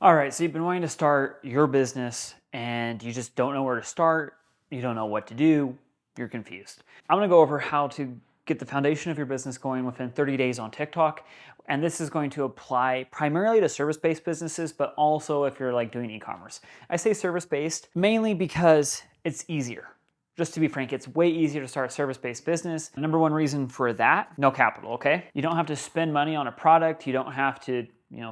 All right, so you've been wanting to start your business and you just don't know where to start, you don't know what to do, you're confused. I'm gonna go over how to get the foundation of your business going within 30 days on TikTok. And this is going to apply primarily to service-based businesses, but also if you're like doing e-commerce. I say service-based mainly because it's easier. Just to be frank, it's way easier to start a service-based business. Number one reason for that, no capital, okay? You don't have to spend money on a product. You don't have to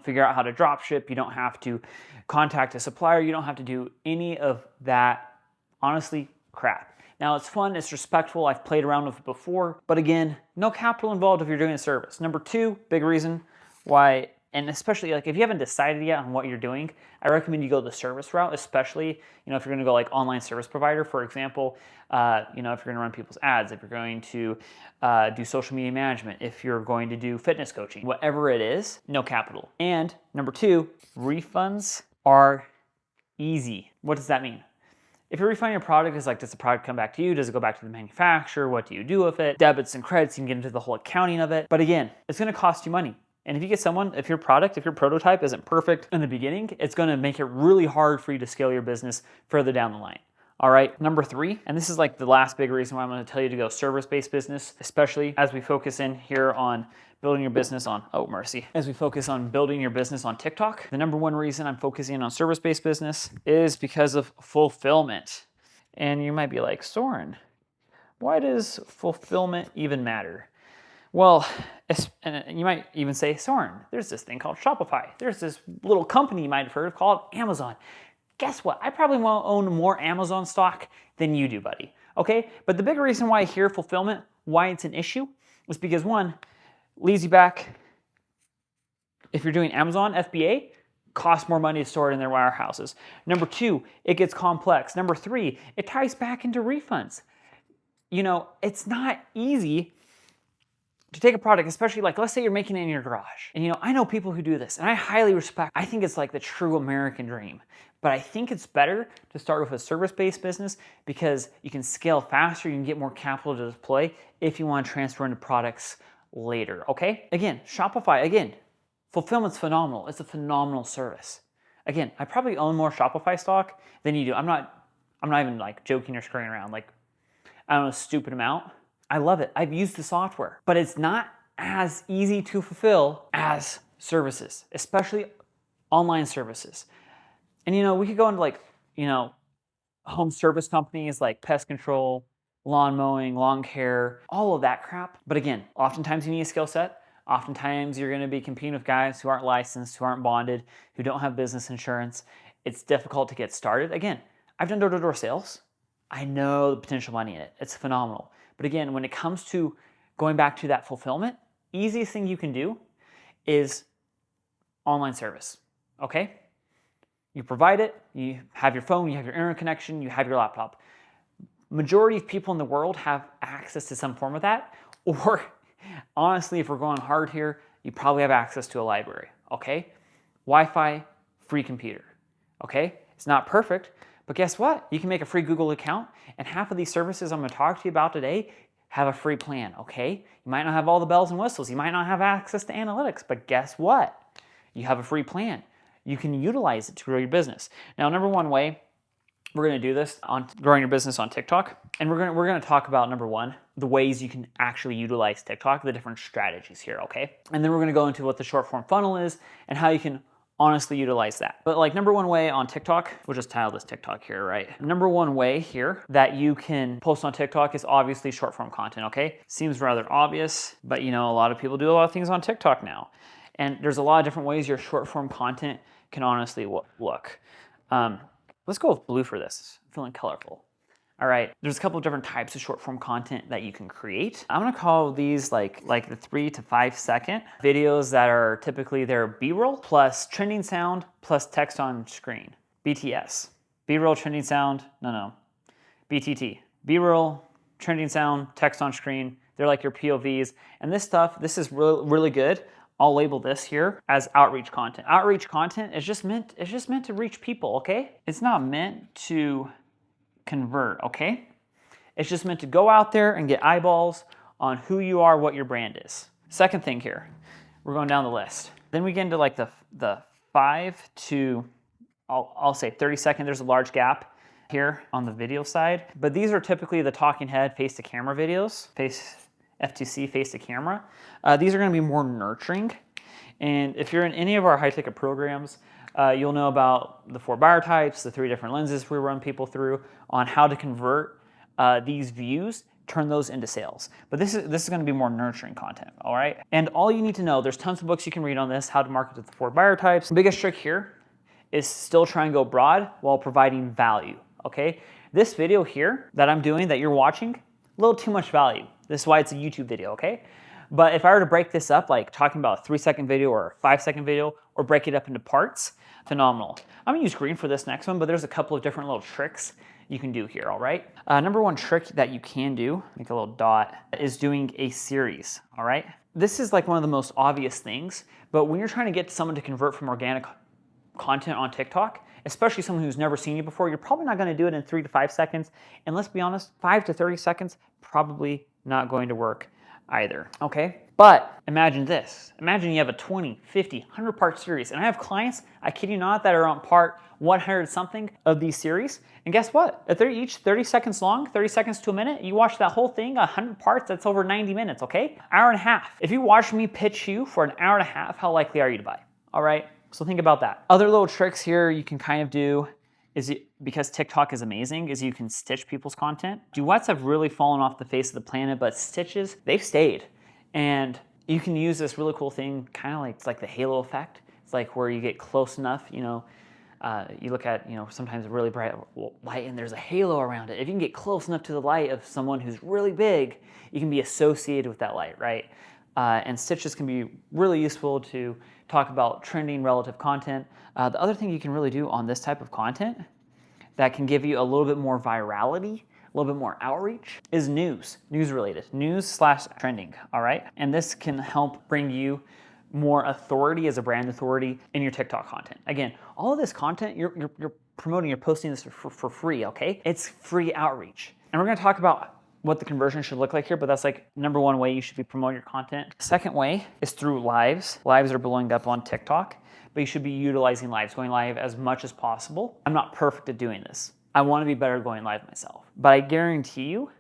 figure out how to drop ship. You don't have to contact a supplier. You don't have to do any of that, honestly, crap. Now it's fun, it's respectful. I've played around with it before, but again, no capital involved if you're doing a service. Number two, big reason why, and especially like if you haven't decided yet on what you're doing, I recommend you go the service route, especially, if you're gonna go like online service provider, for example, if you're gonna run people's ads, if you're going to do social media management, if you're going to do fitness coaching, whatever it is, no capital. And number two, refunds are easy. What does that mean? If you're refunding your product, it's like, does the product come back to you? Does it go back to the manufacturer? What do you do with it? Debits and credits, you can get into the whole accounting of it. But again, it's gonna cost you money. And if you get someone, if your prototype isn't perfect in the beginning, it's gonna make it really hard for you to scale your business further down the line. All right, number three, and this is like the last big reason why I'm gonna tell you to go service-based business, especially as we focus in here on building your business on, as we focus on building your business on TikTok. The number one reason I'm focusing on service-based business is because of fulfillment. And you might be like, Soren, why does fulfillment even matter? Well, and you might even say, Soren, there's this thing called Shopify. There's this little company you might have heard of called Amazon. Guess what? I probably won't own more Amazon stock than you do, buddy. Okay? But the big reason why I hear fulfillment, why it's an issue, is because one, leads you back. If you're doing Amazon FBA, costs more money to store it in their warehouses. Number two, it gets complex. Number three, it ties back into refunds. It's not easy to take a product, especially like, let's say you're making it in your garage. And I know people who do this, and I highly respect. I think it's like the true American dream. But I think it's better to start with a service-based business because you can scale faster, you can get more capital to deploy if you want to transfer into products later, okay? Again, Shopify, fulfillment's phenomenal. It's a phenomenal service. Again, I probably own more Shopify stock than you do. I'm not even like joking or screwing around. Like, I don't know, a stupid amount. I love it. I've used the software, but it's not as easy to fulfill as services, especially online services. And we could go into like, home service companies like pest control, lawn mowing, lawn care, all of that crap. But again, oftentimes you need a skill set. Oftentimes you're gonna be competing with guys who aren't licensed, who aren't bonded, who don't have business insurance. It's difficult to get started. Again, I've done door-to-door sales. I know the potential money in it. It's phenomenal. But again, when it comes to going back to that fulfillment, easiest thing you can do is online service, okay? You provide it, you have your phone, you have your internet connection, you have your laptop. Majority of people in the world have access to some form of that, or honestly, if we're going hard here, you probably have access to a library, okay? Wi-Fi, free computer, okay? It's not perfect, but guess what? You can make a free Google account, and half of these services I'm gonna talk to you about today have a free plan, okay? You might not have all the bells and whistles, you might not have access to analytics, but guess what? You have a free plan. You can utilize it to grow your business. Now, number one way we're gonna do this on growing your business on TikTok, and we're gonna talk about number one, the ways you can actually utilize TikTok, the different strategies here, okay? And then we're gonna go into what the short form funnel is and how you can honestly utilize that. But like number one way on TikTok, we'll just title this TikTok here, right? Number one way here that you can post on TikTok is obviously short form content, okay? Seems rather obvious, but a lot of people do a lot of things on TikTok now. And there's a lot of different ways your short form content can honestly look. Let's go with blue for this. I'm feeling colorful. All right, there's a couple of different types of short form content that you can create. I'm gonna call these like the 3 to 5 second videos that are typically their B-roll plus trending sound plus text on screen. BTS. B-roll, trending sound, BTT. B-roll, trending sound, text on screen. They're like your POVs. And this is really good. I'll label this here as outreach content. Outreach content is just meant to reach people, okay? It's not meant to convert, okay? It's just meant to go out there and get eyeballs on who you are, what your brand is. Second thing here, we're going down the list. Then we get into like the 5 to, I'll say 30 seconds. There's a large gap here on the video side, but these are typically the talking head face to camera videos, FTC face to camera. These are going to be more nurturing. And if you're in any of our high ticket programs, you'll know about the 4 buyer types, the 3 different lenses we run people through on how to convert these views, turn those into sales. But this is going to be more nurturing content, all right? And all you need to know, there's tons of books you can read on this, how to market to the 4 buyer types. The biggest trick here is still try and go broad while providing value, okay? This video here that I'm doing, that you're watching, a little too much value. This is why it's a YouTube video, okay? But if I were to break this up, like talking about a 3-second video or a 5-second video, or break it up into parts, phenomenal. I'm gonna use green for this next one, but there's a couple of different little tricks you can do here, all right? Number one trick that you can do, make a little dot, is doing a series, all right? This is like one of the most obvious things, but when you're trying to get someone to convert from organic content on TikTok, especially someone who's never seen you before, you're probably not gonna do it in 3 to 5 seconds. And let's be honest, 5 to 30 seconds, probably not going to work either, okay? But imagine this. Imagine you have a 20, 50, 100 part series. And I have clients, I kid you not, that are on part 100 something of these series. And guess what? If they're each 30 seconds long, 30 seconds to a minute, you watch that whole thing, 100 parts, that's over 90 minutes, okay? Hour and a half. If you watch me pitch you for an hour and a half, how likely are you to buy? All right, so think about that. Other little tricks here you can kind of do is, because TikTok is amazing, is you can stitch people's content. Duets have really fallen off the face of the planet, but stitches, they've stayed. And you can use this really cool thing, kind of like, it's like the halo effect. It's like where you get close enough, you know, you look at, you know, sometimes a really bright light and there's a halo around it. If you can get close enough to the light of someone who's really big, you can be associated with that light, right? And stitches can be really useful to talk about trending relative content. The other thing you can really do on this type of content that can give you a little bit more virality, a little bit more outreach, is news related, news/trending, all right? And this can help bring you more authority as a brand authority in your TikTok content. Again, all of this content you're promoting, you're posting this for free, okay? It's free outreach. And we're gonna talk about what the conversion should look like here, but that's like number one way you should be promoting your content. Second way is through lives. Lives are blowing up on TikTok, but you should be utilizing lives, going live as much as possible. I'm not perfect at doing this. I wanna be better at going live myself, but I guarantee you,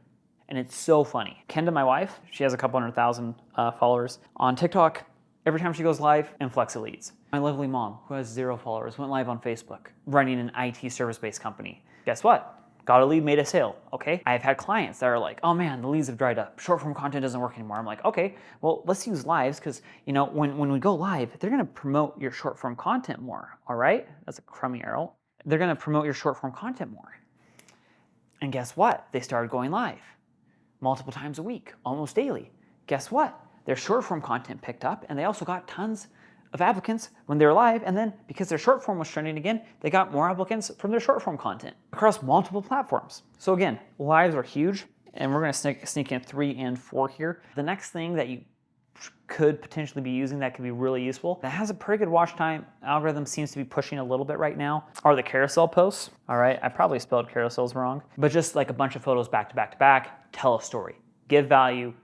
and it's so funny, Kenda, my wife, she has a couple 100,000 followers on TikTok. Every time she goes live, influx of leads. My lovely mom, who has 0 followers, went live on Facebook, running an IT service-based company. Guess what? Got a lead, made a sale, okay? I've had clients that are like, oh man, the leads have dried up. Short form content doesn't work anymore. I'm like, okay, well, let's use lives, because you know, when we go live, they're gonna promote your short form content more, all right? That's a crummy arrow. They're gonna promote your short form content more. And guess what? They started going live multiple times a week, almost daily. Guess what? Their short form content picked up, and they also got tons of applicants when they were live, and then because their short form was trending again, they got more applicants from their short form content across multiple platforms. So again, lives are huge, and we're gonna sneak in 3 and 4 here. The next thing that you could potentially be using that could be really useful, that has a pretty good watch time, algorithm seems to be pushing a little bit right now, are the carousel posts. All right, I probably spelled carousels wrong, but just like a bunch of photos back to back to back, tell a story, give value,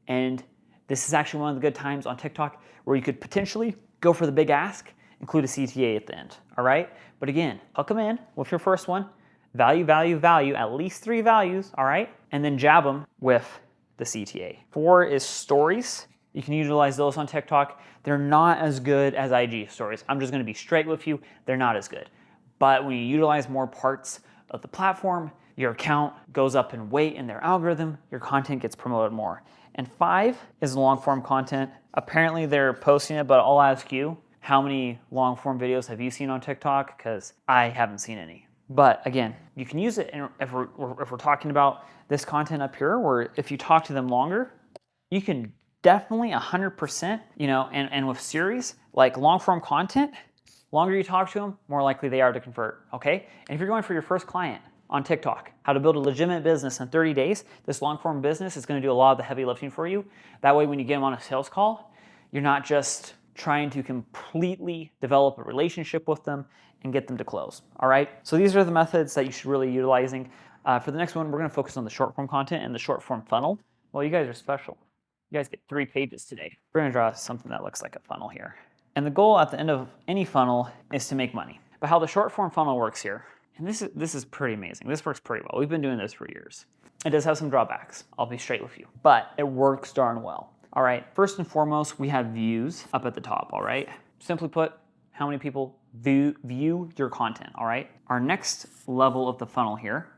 and this is actually one of the good times on TikTok where you could potentially go for the big ask, include a CTA at the end, all right? But again, hook them in with your first one, value, value, value, at least 3 values, all right? And then jab them with the CTA. 4 is stories. You can utilize those on TikTok. They're not as good as IG stories. I'm just gonna be straight with you, they're not as good. But when you utilize more parts of the platform, your account goes up in weight in their algorithm, your content gets promoted more. And 5 is long form content. Apparently they're posting it, but I'll ask you, how many long form videos have you seen on TikTok? Because I haven't seen any. But again, you can use it if we're talking about this content up here, where if you talk to them longer, you can definitely 100%, you know, and with series, like long form content, longer you talk to them, more likely they are to convert, okay? And if you're going for your first client on TikTok, how to build a legitimate business in 30 days, this long form business is gonna do a lot of the heavy lifting for you. That way when you get them on a sales call, you're not just trying to completely develop a relationship with them and get them to close, all right? So these are the methods that you should really be utilizing. For the next one, we're gonna focus on the short form content and the short form funnel. Well, you guys are special. You guys get 3 pages today. We're gonna draw something that looks like a funnel here. And the goal at the end of any funnel is to make money. But how the short form funnel works here, and this is pretty amazing. This works pretty well. We've been doing this for years. It does have some drawbacks. I'll be straight with you, but it works darn well. All right, first and foremost, we have views up at the top, all right? Simply put, how many people view your content, all right? Our next level of the funnel here,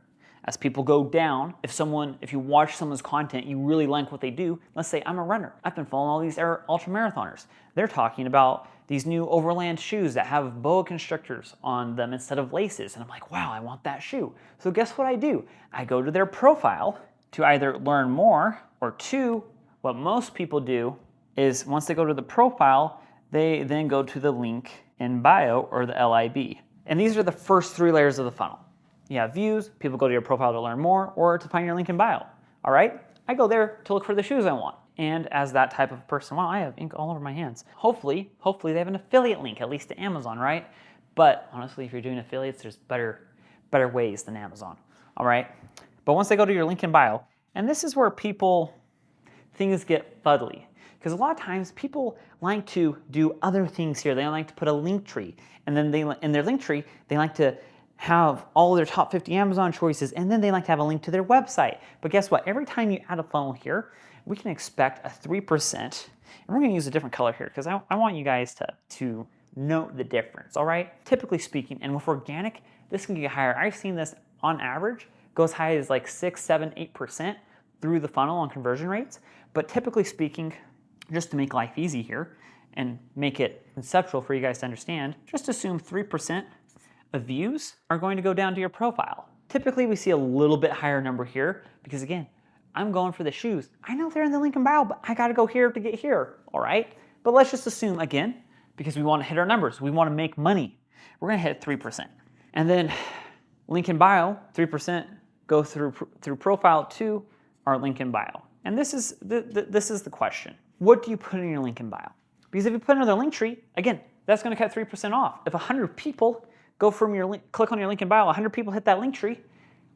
as people go down, if you watch someone's content, you really like what they do. Let's say I'm a runner. I've been following all these ultra marathoners. They're talking about these new Overland shoes that have boa constrictors on them instead of laces. And I'm like, wow, I want that shoe. So guess what I do? I go to their profile to either learn more, or two, what most people do is once they go to the profile, they then go to the link in bio or the LIB. And these are the first three layers of the funnel. You have views, people go to your profile to learn more, or to find your link in bio, all right? I go there to look for the shoes I want. And as that type of person, wow, I have ink all over my hands. Hopefully they have an affiliate link, at least to Amazon, right? But honestly, if you're doing affiliates, there's better ways than Amazon, all right? But once they go to your link in bio, and this is where things get fuddly. Because a lot of times people like to do other things here. They like to put a link tree, and then in their link tree, they like to have all their top 50 Amazon choices, and then they like to have a link to their website. But guess what? Every time you add a funnel here, we can expect a 3%, and we're gonna use a different color here because I want you guys to note the difference, all right? Typically speaking, and with organic, this can get higher. I've seen this on average go as high as like 6, 7, 8% through the funnel on conversion rates. But typically speaking, just to make life easy here and make it conceptual for you guys to understand, just assume 3% of views are going to go down to your profile. Typically, we see a little bit higher number here because again, I'm going for the shoes. I know they're in the link in bio, but I gotta go here to get here, all right? But let's just assume again, because we wanna hit our numbers, we wanna make money, we're gonna hit 3%. And then link in bio, 3% go through profile to our link in bio. And this is the question. What do you put in your link in bio? Because if you put another link tree, again, that's gonna cut 3% off. If 100 people go from your link, click on your link in bio, 100 people hit that link tree,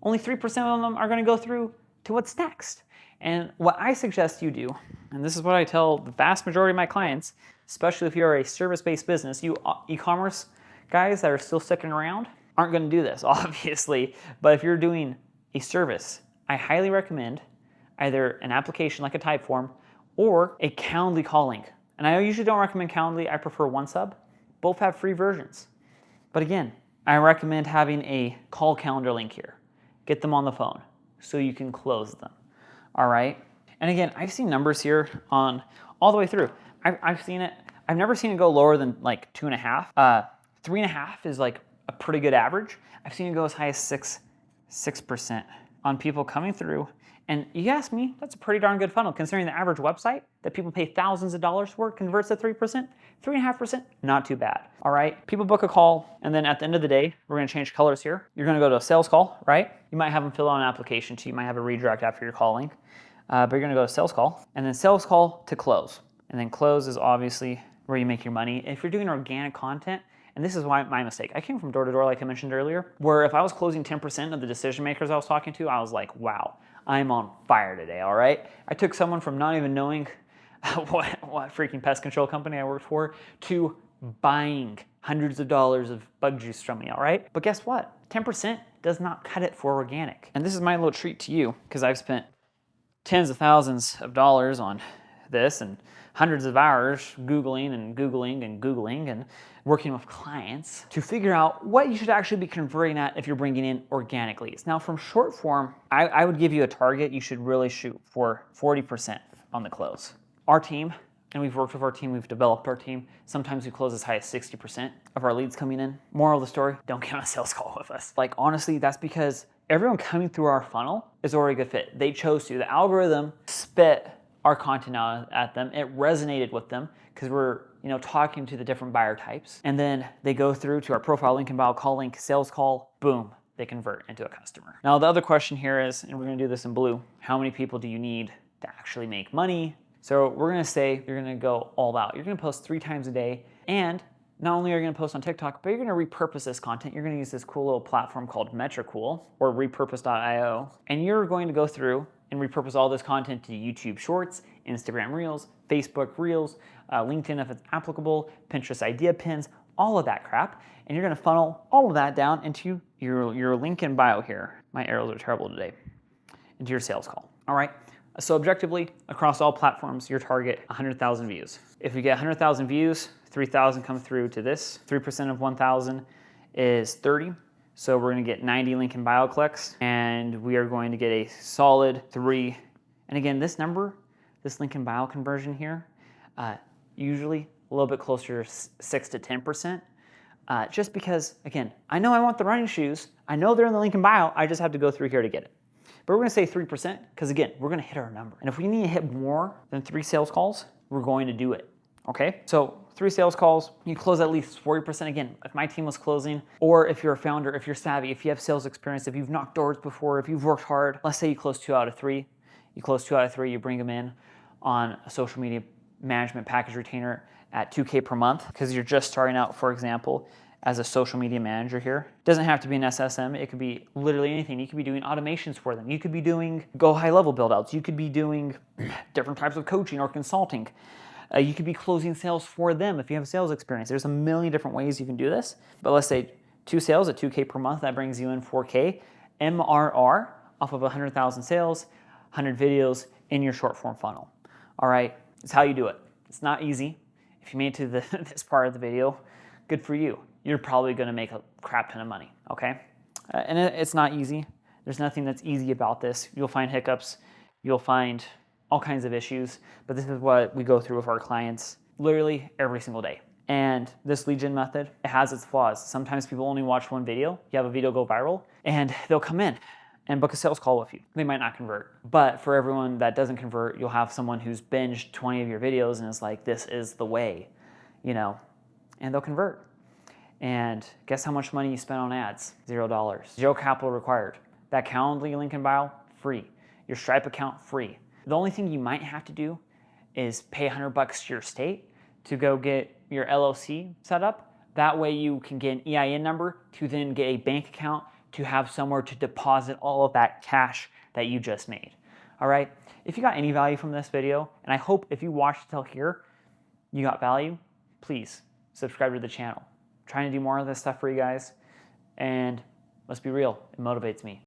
only 3% of them are gonna go through to what's next. And what I suggest you do, and this is what I tell the vast majority of my clients, especially if you're a service-based business, you e-commerce guys that are still sticking around aren't gonna do this, obviously. But if you're doing a service, I highly recommend either an application like a Typeform or a Calendly call link. And I usually don't recommend Calendly, I prefer OneSub. Both have free versions. But again, I recommend having a call calendar link here. Get them on the phone so you can close them, all right? And again, I've seen numbers here on all the way through. I've seen it, I've never seen it go lower than like 2.5. 3.5 is like a pretty good average. I've seen it go as high as 6% on people coming through. And you ask me, that's a pretty darn good funnel considering the average website that people pay thousands of dollars for converts at 3%, 3.5%, not too bad, all right? People book a call, and then at the end of the day, we're gonna change colors here. You're gonna go to a sales call, right? You might have them fill out an application too. You might have a redirect after your calling, but you're gonna go to sales call, and then sales call to close. And then close is obviously where you make your money. If you're doing organic content, and this is why my mistake, I came from door to door like I mentioned earlier, where if I was closing 10% of the decision makers I was talking to, I was like, wow, I'm on fire today, all right? I took someone from not even knowing what freaking pest control company I worked for to buying hundreds of dollars of bug juice from me, all right? But guess what? 10% does not cut it for organic. And this is my little treat to you because I've spent tens of thousands of dollars on this and hundreds of hours Googling and working with clients to figure out what you should actually be converting at if you're bringing in organic leads. Now from short form, I would give you a target. You should really shoot for 40% on the close. Our team, and we've worked with our team, we've developed our team. Sometimes we close as high as 60% of our leads coming in. Moral of the story, don't get on a sales call with us. Like honestly, that's because everyone coming through our funnel is already a good fit. They chose to. The algorithm spit our content out at them. It resonated with them because we're talking to the different buyer types. And then they go through to our profile link and bio call link, sales call, boom, they convert into a customer. Now the other question here is, and we're gonna do this in blue, how many people do you need to actually make money? So we're gonna say you're gonna go all out. You're gonna post 3 times a day, and not only are you gonna post on TikTok, but you're gonna repurpose this content. You're gonna use this cool little platform called Metricool or repurpose.io, and you're going to go through and repurpose all this content to YouTube Shorts, Instagram Reels, Facebook Reels, LinkedIn if it's applicable, Pinterest idea pins, all of that crap. And you're gonna funnel all of that down into your link in bio here. My arrows are terrible today. Into your sales call, all right? So objectively, across all platforms, your target 100,000 views. If you get 100,000 views, 3,000 come through to this. 3% of 1,000 is 30. So we're gonna get 90 link in bio clicks, and we are going to get a solid 3. And again, this number, this link in bio conversion here, usually a little bit closer to 6 to 10%. Just because, again, I know I want the running shoes. I know they're in the link in bio. I just have to go through here to get it. But we're gonna say 3% because, again, we're gonna hit our number. And if we need to hit more than 3 sales calls, we're going to do it, okay? So 3 sales calls, you close at least 40%. Again, if my team was closing, or if you're a founder, if you're savvy, if you have sales experience, if you've knocked doors before, if you've worked hard, let's say you close 2 out of 3. You close 2 out of 3, you bring them in on a social media management package retainer at $2K per month because you're just starting out, for example, as a social media manager here. It doesn't have to be an SSM. It could be literally anything. You could be doing automations for them. You could be doing go high level build outs. You could be doing different types of coaching or consulting. You could be closing sales for them if you have sales experience. There's a million different ways you can do this. But let's say 2 sales at $2K per month, that brings you in 4K MRR off of 100,000 sales, 100 videos in your short form funnel. All right, it's how you do it. It's not easy. If you made it to this part of the video, good for you. You're probably gonna make a crap ton of money, okay? And it's not easy. There's nothing that's easy about this. You'll find hiccups. You'll find all kinds of issues, but this is what we go through with our clients literally every single day. And this lead gen method, it has its flaws. Sometimes people only watch one video. You have a video go viral, and they'll come in and book a sales call with you. They might not convert. But for everyone that doesn't convert, you'll have someone who's binged 20 of your videos and is like, this is the way, you know, and they'll convert. And guess how much money you spent on ads? $0. Zero capital required. That Calendly link in bio, free. Your Stripe account, free. The only thing you might have to do is pay $100 to your state to go get your LLC set up. That way you can get an EIN number to then get a bank account to have somewhere to deposit all of that cash that you just made. All right? If you got any value from this video, and I hope if you watched till here, you got value, please subscribe to the channel. I'm trying to do more of this stuff for you guys, and let's be real, it motivates me.